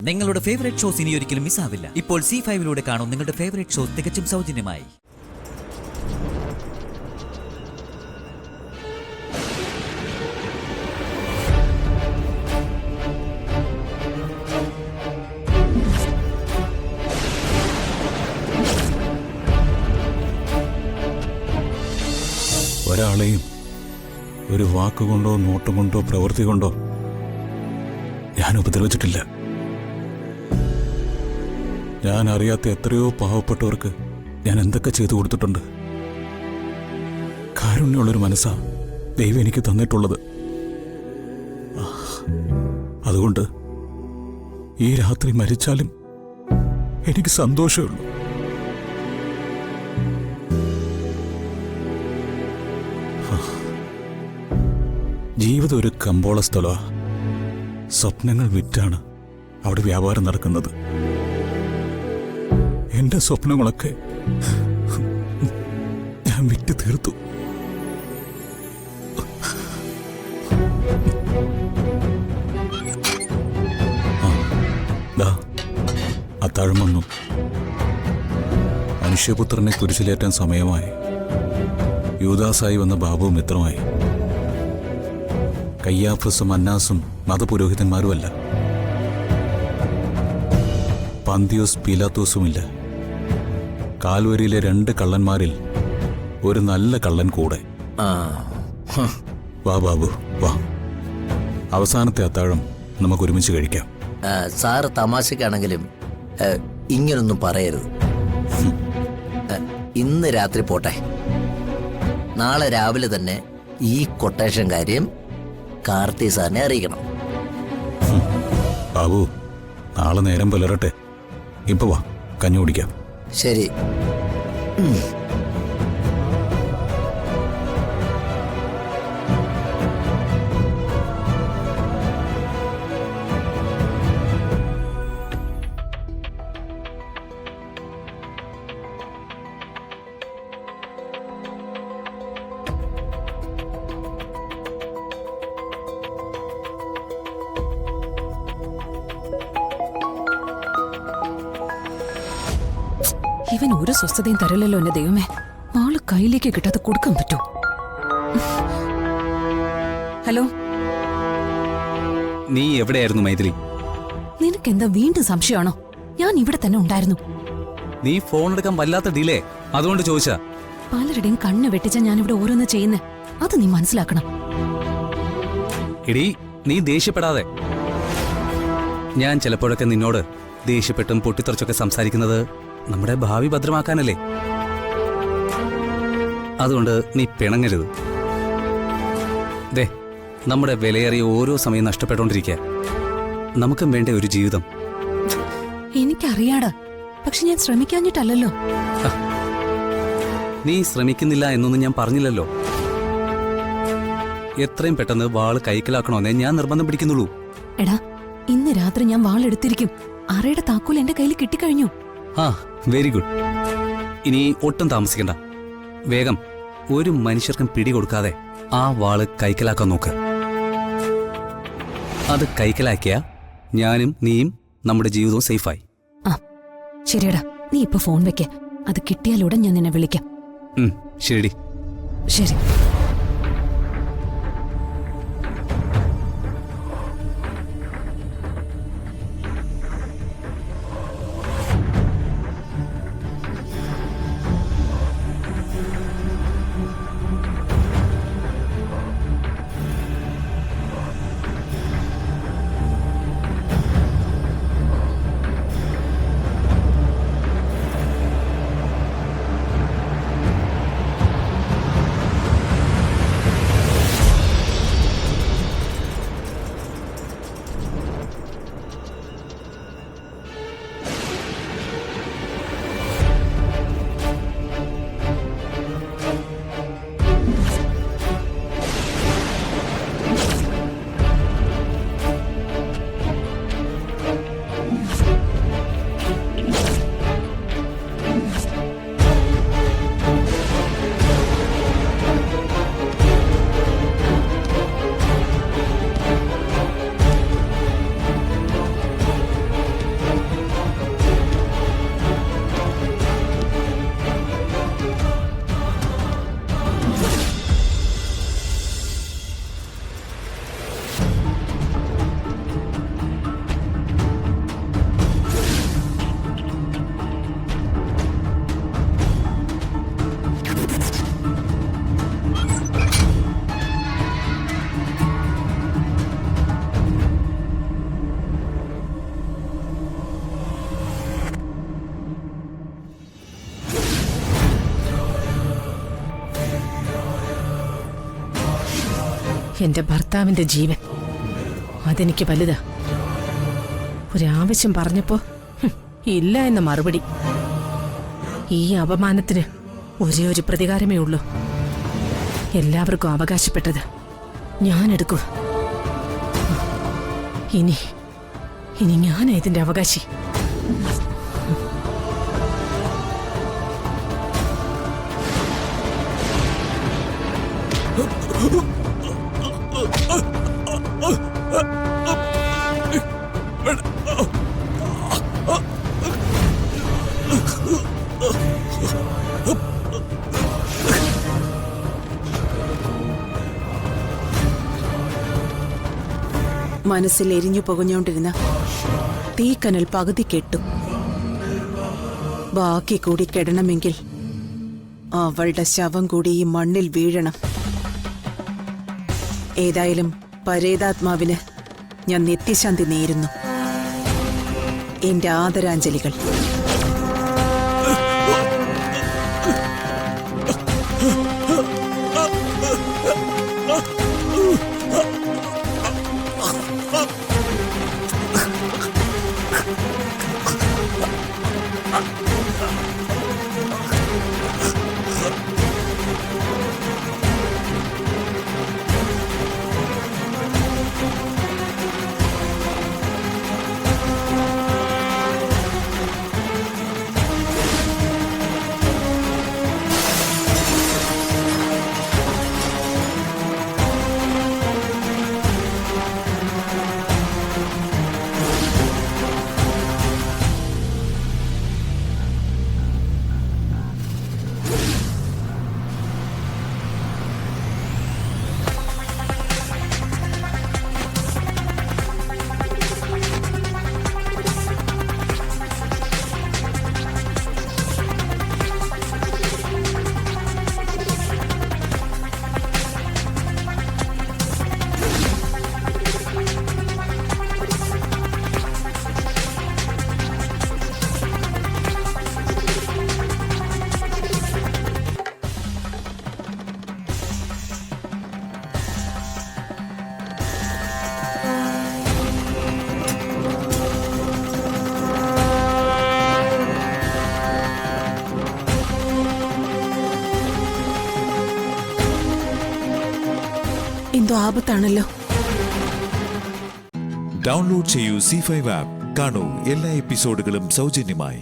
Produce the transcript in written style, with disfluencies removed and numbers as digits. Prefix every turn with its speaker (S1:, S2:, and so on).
S1: നിങ്ങളുടെ favourite shows ഇനി ഒരിക്കലും മിസ്സാവില്ല. ഇപ്പോൾ C5 കാണും നിങ്ങളുടെ ഫേവറേറ്റ് ഷോസ് തികച്ചും സൗജന്യമായി.
S2: ഒരാളെയും ഒരു വാക്കുകൊണ്ടോ നോട്ടം കൊണ്ടോ പ്രവൃത്തി കൊണ്ടോ ഞാൻ ഉപദ്രവിച്ചിട്ടില്ല. ഞാൻ അറിയാത്ത എത്രയോ പാവപ്പെട്ടവർക്ക് ഞാൻ എന്തൊക്കെ ചെയ്തു കൊടുത്തിട്ടുണ്ട്. കാരുണ്യമുള്ളൊരു മനസ്സാ ദൈവം എനിക്ക് തന്നിട്ടുള്ളത്. അതുകൊണ്ട് ഈ രാത്രി മരിച്ചാലും എനിക്ക് സന്തോഷമുള്ളൂ. ജീവിതം ഒരു കമ്പോള സ്ഥലമാണ്. സ്വപ്നങ്ങൾ വിറ്റാണ് അവിടെ വ്യാപാരം നടക്കുന്നത്. എന്റെ സ്വപ്നങ്ങളൊക്കെ ഞാൻ വിറ്റ് തീർത്തു. അത്താഴം വന്നു. മനുഷ്യപുത്രനെ കുരിശിലേറ്റാൻ സമയമായി. യൂദാസായി വന്ന ബാബു മിത്രമായി. കയ്യാഫസും അന്നാസും മതപുരോഹിതന്മാരുമല്ല. പന്തിയോസ് പീലാത്തോസുമില്ല. കാൽവരിയിലെ 2 കള്ളന്മാരിൽ ഒരു നല്ല കള്ളൻ കൂടെ. വാ ബാബു വാ, അവസാനത്തെ അത്താഴം നമുക്ക് ഒരുമിച്ച് കഴിക്കാം.
S3: സാറ് തമാശക്കാണെങ്കിലും ഇങ്ങനൊന്നും പറയരുത്. ഇന്ന് രാത്രി പോട്ടെ. നാളെ രാവിലെ തന്നെ ഈ കൊട്ടേഷൻ കാര്യം കാർത്തി സാറിനെ അറിയിക്കണം.
S2: ബാബു, നാളെ നേരം പുലരട്ടെ. ഇപ്പൊ വാ, കഞ്ഞി കുടിക്കാം.
S3: ശരി.
S4: ഇവൻ ഒരു സ്വസ്ഥതയും തരലല്ലോ എന്റെ ദൈവമേ. ആള് കയ്യിലേക്ക് കിട്ടാതെ കൊടുക്കാൻ പറ്റൂ? ഹലോ,
S5: നീ എവിടെയായിരുന്നു മൈഥിലി?
S4: നിനക്കെന്താ വീണ്ടും സംശയമാണോ? ഞാൻ ഇവിടെ തന്നെ ഉണ്ടായിരുന്നു.
S5: നീ ഫോൺ എടുക്കാൻ വല്ലാത്ത ഡിലേ, അതുകൊണ്ട് ചോദിച്ചാ.
S4: പലരുടെയും കണ്ണ് വെട്ടിച്ചാ ഞാനിവിടെ ഓരോന്ന് ചെയ്യുന്നേ. അത് നീ മനസ്സിലാക്കണം.
S5: എടീ, നീ ദേഷ്യപ്പെടാതെ. ഞാൻ ചിലപ്പോഴൊക്കെ നിന്നോട് ദേഷ്യപ്പെട്ടും പൊട്ടിത്തെറിച്ചൊക്കെ സംസാരിക്കുന്നത് നമ്മുടെ ഭാവി ഭദ്രമാക്കാനല്ലേ. അതുകൊണ്ട് നീ പിണങ്ങരുത്. ദേ, നമ്മുടെ വിലയേറിയ ഓരോ സമയം നഷ്ടപ്പെട്ടുകൊണ്ടിരിക്കുക. നമുക്കും വേണ്ട ഒരു ജീവിതം.
S4: എനിക്കറിയാടാ, പക്ഷെ ഞാൻ ശ്രമിക്കാഞ്ഞിട്ടല്ലോ.
S5: നീ ശ്രമിക്കുന്നില്ല എന്നൊന്നും ഞാൻ പറഞ്ഞില്ലല്ലോ. എത്രയും പെട്ടെന്ന് വാള് കൈക്കലാക്കണമെന്നേ ഞാൻ നിർബന്ധം പിടിക്കുന്നുള്ളൂ.
S4: എടാ, ഇന്ന് രാത്രി ഞാൻ വാളെടുത്തിരിക്കും. അറയുടെ താക്കോൽ എന്റെ കയ്യിൽ കിട്ടിക്കഴിഞ്ഞു.
S5: ആ, വെരി ഗുഡ്. ഇനി ഒട്ടും താമസിക്കണ്ട. വേഗം ഒരു മനുഷ്യർക്കും പിടികൊടുക്കാതെ ആ വാള് കൈക്കലാക്കാൻ നോക്ക്. അത് കൈക്കലാക്കിയ ഞാനും നീയും നമ്മുടെ ജീവിതവും സേഫായി.
S4: ആ ശരിയടാ, നീ ഇപ്പൊ ഫോൺ വെക്ക. അത് കിട്ടിയാലുടൻ ഞാൻ നിന്നെ വിളിക്കാം.
S5: ശരി.
S4: ശരി.
S6: എന്റെ ഭർത്താവിന്റെ ജീവൻ അതെനിക്ക് വലുതാ. ഒരാവശ്യം പറഞ്ഞപ്പോ ഇല്ല എന്ന മറുപടി. ഈ അപമാനത്തിന് ഒരേ ഒരു പ്രതികാരമേ ഉള്ളൂ. എല്ലാവർക്കും അവകാശപ്പെട്ടത് ഞാൻ എടുക്കും. ഇനി ഞാനാ ഇതിന്റെ അവകാശി.
S7: മനസ്സിൽ എരിഞ്ഞു പുകഞ്ഞോണ്ടിരുന്ന തീക്കനൽ പകുതി കെട്ടു. ബാക്കി കൂടി കെടണമെങ്കിൽ അവളുടെ ശവം കൂടി ഈ മണ്ണിൽ വീഴണം. ഏതായാലും പരേതാത്മാവിന് ഞാൻ നിത്യശാന്തി നേരുന്നു. എന്റെ ആദരാഞ്ജലികൾ. എന്തോ ആപത്താണല്ലോ.
S8: ഡൗൺലോഡ് ചെയ്യൂ C5 ആപ്പ്. കാണൂ എല്ലാ എപ്പിസോഡുകളും സൗജന്യമായി.